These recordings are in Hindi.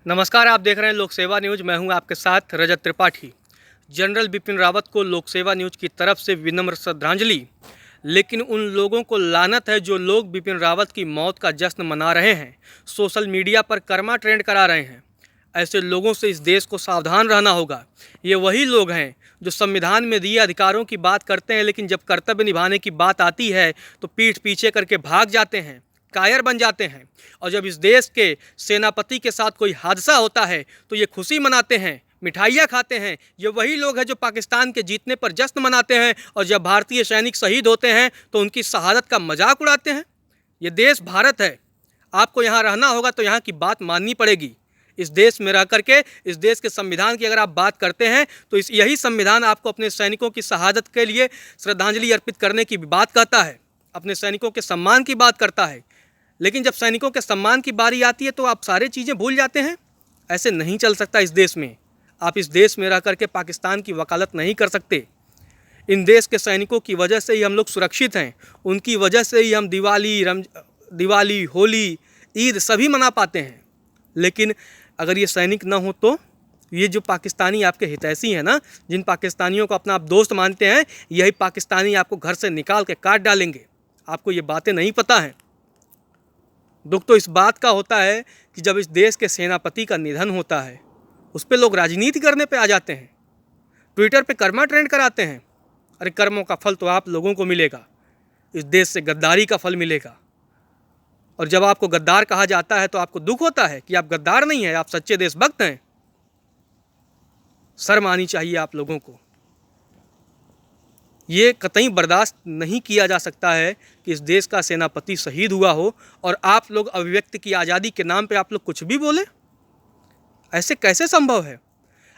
नमस्कार, आप देख रहे हैं लोक सेवा न्यूज़। मैं हूं आपके साथ रजत त्रिपाठी। जनरल बिपिन रावत को लोक सेवा न्यूज़ की तरफ से विनम्र श्रद्धांजलि। लेकिन उन लोगों को लानत है जो लोग बिपिन रावत की मौत का जश्न मना रहे हैं, सोशल मीडिया पर कर्मा ट्रेंड करा रहे हैं। ऐसे लोगों से इस देश को सावधान रहना होगा। ये वही लोग हैं जो संविधान में दिए अधिकारों की बात करते हैं, लेकिन जब कर्तव्य निभाने की बात आती है तो पीठ पीछे करके भाग जाते हैं, कायर बन जाते हैं। और जब इस देश के सेनापति के साथ कोई हादसा होता है तो ये खुशी मनाते हैं, मिठाइयाँ खाते हैं। ये वही लोग हैं जो पाकिस्तान के जीतने पर जश्न मनाते हैं, और जब भारतीय सैनिक शहीद होते हैं तो उनकी शहादत का मजाक उड़ाते हैं। ये देश भारत है, आपको यहाँ रहना होगा तो यहाँ की बात माननी पड़ेगी। इस देश में रह करके इस देश के संविधान की अगर आप बात करते हैं तो यही संविधान आपको अपने सैनिकों की शहादत के लिए श्रद्धांजलि अर्पित करने की बात कहता है, अपने सैनिकों के सम्मान की बात करता है। लेकिन जब सैनिकों के सम्मान की बारी आती है तो आप सारी चीज़ें भूल जाते हैं। ऐसे नहीं चल सकता इस देश में। आप इस देश में रह करके पाकिस्तान की वकालत नहीं कर सकते। इन देश के सैनिकों की वजह से ही हम लोग सुरक्षित हैं। उनकी वजह से ही हम दिवाली, होली, ईद सभी मना पाते हैं। लेकिन अगर ये सैनिक ना हो तो ये जो पाकिस्तानी आपके हितैषी हैं ना, जिन पाकिस्तानियों को अपना आप दोस्त मानते हैं, यही पाकिस्तानी आपको घर से निकाल के काट डालेंगे। आपको ये बातें नहीं पता हैं। दुख तो इस बात का होता है कि जब इस देश के सेनापति का निधन होता है उस पर लोग राजनीति करने पे आ जाते हैं, ट्विटर पे कर्मा ट्रेंड कराते हैं। अरे कर्मों का फल तो आप लोगों को मिलेगा, इस देश से गद्दारी का फल मिलेगा। और जब आपको गद्दार कहा जाता है तो आपको दुख होता है कि आप गद्दार नहीं हैं, आप सच्चे देशभक्त हैं। शर्म आनी चाहिए आप लोगों को। ये कतई बर्दाश्त नहीं किया जा सकता है कि इस देश का सेनापति शहीद हुआ हो और आप लोग अभिव्यक्ति की आज़ादी के नाम पे आप लोग कुछ भी बोले। ऐसे कैसे संभव है?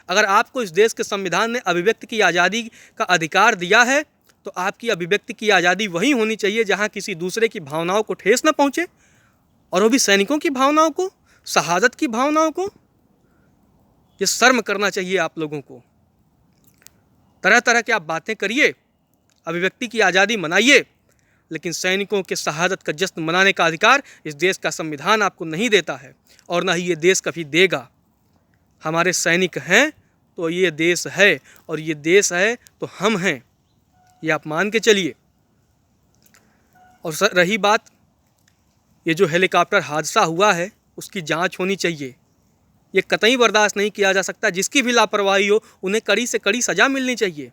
अगर आपको इस देश के संविधान ने अभिव्यक्ति की आज़ादी का अधिकार दिया है तो आपकी अभिव्यक्ति की आज़ादी वहीं होनी चाहिए जहां किसी दूसरे की भावनाओं को ठेस न पहुंचे, और वो भी सैनिकों की भावनाओं को, शहादत की भावनाओं को। ये शर्म करना चाहिए आप लोगों को। तरह तरह की आप बातें करिए, अभिव्यक्ति की आज़ादी मनाइए, लेकिन सैनिकों के शहादत का जश्न मनाने का अधिकार इस देश का संविधान आपको नहीं देता है, और ना ही ये देश कभी देगा। हमारे सैनिक हैं तो ये देश है, और ये देश है तो हम हैं, ये आप मान के चलिए। और रही बात ये जो हेलीकॉप्टर हादसा हुआ है उसकी जांच होनी चाहिए। ये कतई बर्दाश्त नहीं किया जा सकता। जिसकी भी लापरवाही हो उन्हें कड़ी से कड़ी सज़ा मिलनी चाहिए।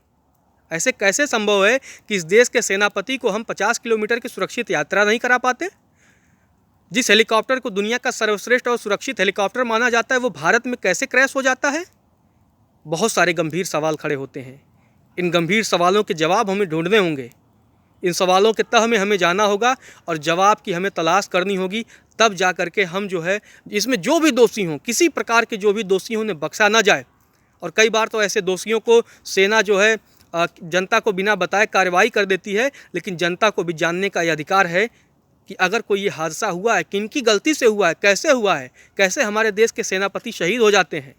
ऐसे कैसे संभव है कि इस देश के सेनापति को हम 50 किलोमीटर की सुरक्षित यात्रा नहीं करा पाते? जिस हेलीकॉप्टर को दुनिया का सर्वश्रेष्ठ और सुरक्षित हेलीकॉप्टर माना जाता है वो भारत में कैसे क्रैश हो जाता है? बहुत सारे गंभीर सवाल खड़े होते हैं। इन गंभीर सवालों के जवाब हमें ढूंढने होंगे। इन सवालों के तह में हमें जाना होगा और जवाब की हमें तलाश करनी होगी। तब जा कर के हम जो है इसमें जो भी दोषी हों, किसी प्रकार के जो भी दोषी हों, उन्हें बख्शा ना जाए। और कई बार तो ऐसे दोषियों को सेना जो है जनता को बिना बताए कार्रवाई कर देती है। लेकिन जनता को भी जानने का यह अधिकार है कि अगर कोई ये हादसा हुआ है, किनकी गलती से हुआ है, कैसे हुआ है, कैसे हमारे देश के सेनापति शहीद हो जाते हैं,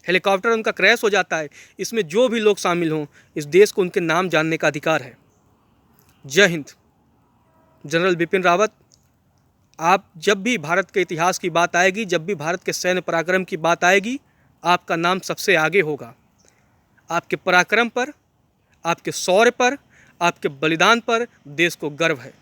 हेलीकॉप्टर उनका क्रैश हो जाता है। इसमें जो भी लोग शामिल हों, इस देश को उनके नाम जानने का अधिकार है। जय हिंद। जनरल बिपिन रावत, आप जब भी भारत के इतिहास की बात आएगी, जब भी भारत के सैन्य पराक्रम की बात आएगी, आपका नाम सबसे आगे होगा। आपके पराक्रम पर, आपके शौर्य पर, आपके बलिदान पर देश को गर्व है।